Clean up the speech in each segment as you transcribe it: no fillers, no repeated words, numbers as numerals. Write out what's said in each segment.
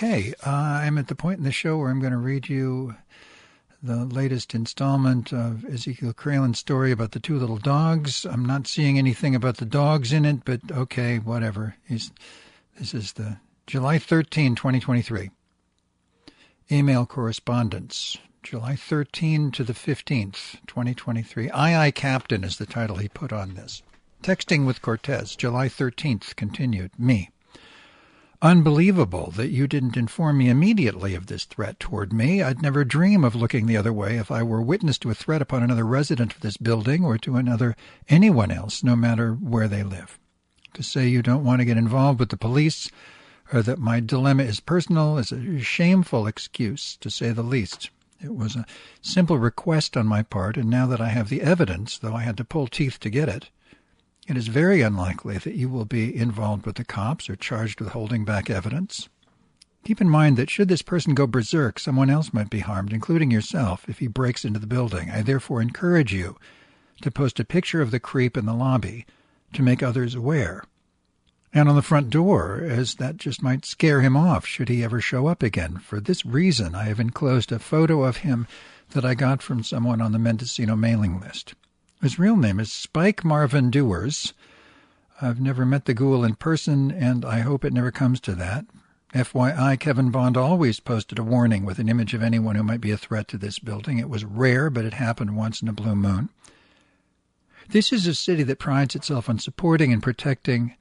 Okay, I'm at the point in the show where I'm going to read you the latest installment of Ezekiel Kralen's story about the two little dogs. I'm not seeing anything about the dogs in it, but okay, whatever. This is the July 13, 2023. Email correspondence. July 13 to the 15th, 2023. Aye, Captain is the title he put on this. Texting with Cortez, July 13th, continued. Me. Unbelievable that you didn't inform me immediately of this threat toward me. I'd never dream of looking the other way if I were witness to a threat upon another resident of this building or to anyone else, no matter where they live. To say you don't want to get involved with the police or that my dilemma is personal is a shameful excuse, to say the least. It was a simple request on my part, and now that I have the evidence, though I had to pull teeth to get it, it is very unlikely that you will be involved with the cops or charged with holding back evidence. Keep in mind that should this person go berserk, someone else might be harmed, including yourself, if he breaks into the building. I therefore encourage you to post a picture of the creep in the lobby to make others aware. And on the front door, as that just might scare him off should he ever show up again. For this reason, I have enclosed a photo of him that I got from someone on the Mendocino mailing list. His real name is Spike Marvin Dewars. I've never met the ghoul in person, and I hope it never comes to that. FYI, Kevin Bond always posted a warning with an image of anyone who might be a threat to this building. It was rare, but it happened once in a blue moon. This is a city that prides itself on supporting and protecting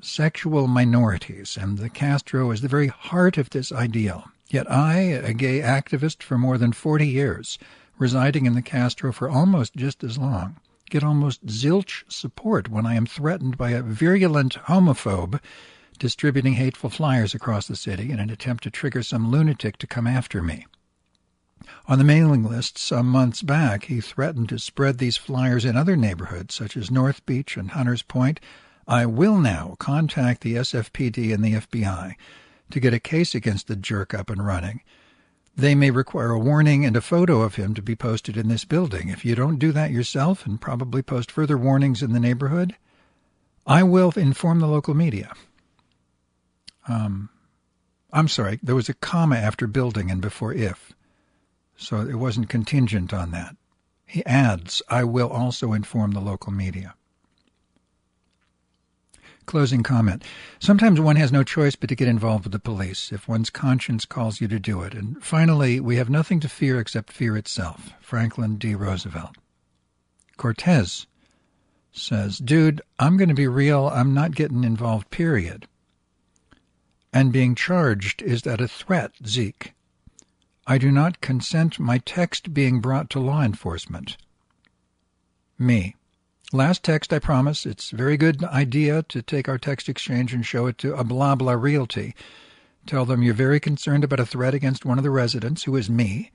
sexual minorities, and the Castro is the very heart of this ideal. Yet I, a gay activist for more than 40 years, residing in the Castro for almost just as long, get almost zilch support when I am threatened by a virulent homophobe distributing hateful flyers across the city in an attempt to trigger some lunatic to come after me. On the mailing list some months back, he threatened to spread these flyers in other neighborhoods, such as North Beach and Hunters Point. I will now contact the SFPD and the FBI to get a case against the jerk up and running. They may require a warning and a photo of him to be posted in this building. If you don't do that yourself and probably post further warnings in the neighborhood, I will inform the local media. I'm sorry, there was a comma after building and before if, so it wasn't contingent on that. He adds, I will also inform the local media. Closing comment. Sometimes one has no choice but to get involved with the police if one's conscience calls you to do it. And finally, we have nothing to fear except fear itself. Franklin D. Roosevelt. Cortez says, dude, I'm going to be real. I'm not getting involved, period. And being charged, is that a threat, Zeke? I do not consent my text being brought to law enforcement. Me. Last text, I promise. It's a very good idea to take our text exchange and show it to a blah blah realty. Tell them you're very concerned about a threat against one of the residents, who is me.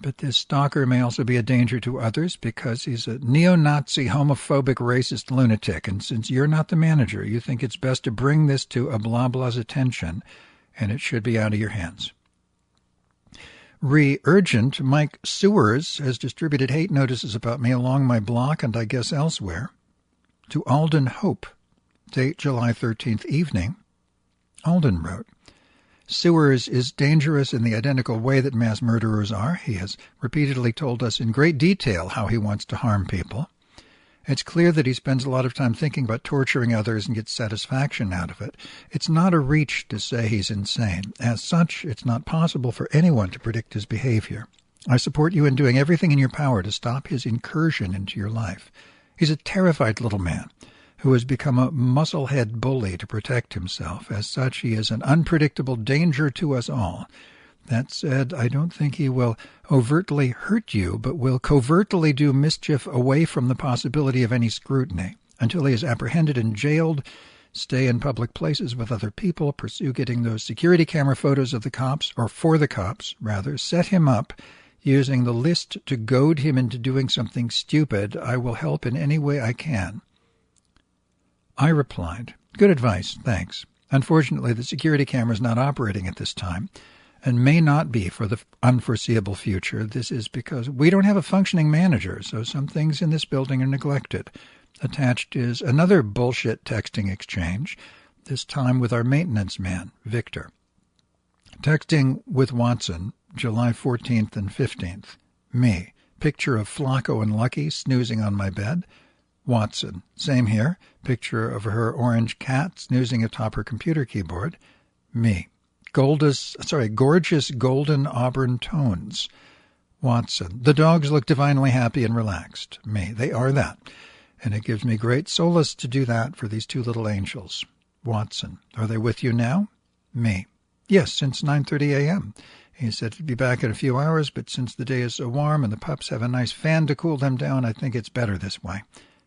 But this stalker may also be a danger to others because he's a neo-Nazi, homophobic, racist lunatic. And since you're not the manager, you think it's best to bring this to a blah blah's attention, and it should be out of your hands. Urgent, Mike Sewers has distributed hate notices about me along my block and I guess elsewhere. To Alden Hope, date July 13th evening, Alden wrote, Sewers is dangerous in the identical way that mass murderers are. He has repeatedly told us in great detail how he wants to harm people. It's clear that he spends a lot of time thinking about torturing others and gets satisfaction out of it. It's not a reach to say he's insane. As such, it's not possible for anyone to predict his behavior. I support you in doing everything in your power to stop his incursion into your life. He's a terrified little man who has become a musclehead bully to protect himself. As such, he is an unpredictable danger to us all. That said, I don't think he will overtly hurt you, but will covertly do mischief away from the possibility of any scrutiny. Until he is apprehended and jailed, stay in public places with other people, pursue getting those security camera photos of the cops, or for the cops, rather, set him up, using the list to goad him into doing something stupid. I will help in any way I can. I replied, good advice, thanks. Unfortunately, the security camera is not operating at this time, and may not be for the unforeseeable future. This is because we don't have a functioning manager, so some things in this building are neglected. Attached is another bullshit texting exchange, this time with our maintenance man, Victor. Texting with Watson, July 14th and 15th. Me. Picture of Flacco and Lucky snoozing on my bed. Watson. Same here. Picture of her orange cat snoozing atop her computer keyboard. Me. Gorgeous golden auburn tones. Watson. The dogs look divinely happy and relaxed. Me. They are that. And it gives me great solace to do that for these two little angels. Watson. Are they with you now? Me. Yes, since 9:30 a.m. He said he'd be back in a few hours, but since the day is so warm and the pups have a nice fan to cool them down, I think it's better this way.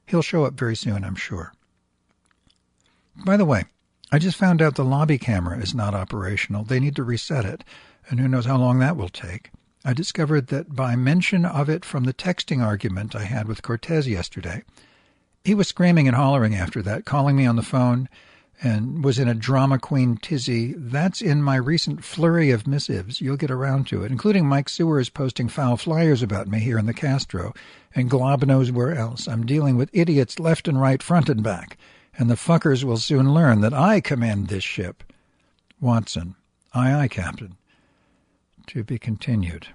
He'll show up very soon, I'm sure. By the way, I just found out the lobby camera is not operational. They need to reset it, and who knows how long that will take. I discovered that by mention of it from the texting argument I had with Cortez yesterday. He was screaming and hollering after that, calling me on the phone, and was in a drama queen tizzy. That's in my recent flurry of missives. You'll get around to it, including Mike Sewers posting foul flyers about me here in the Castro, and Glob knows where else. I'm dealing with idiots left and right, front and back, and the fuckers will soon learn that I command this ship. Watson. Aye, aye, Captain. To be continued.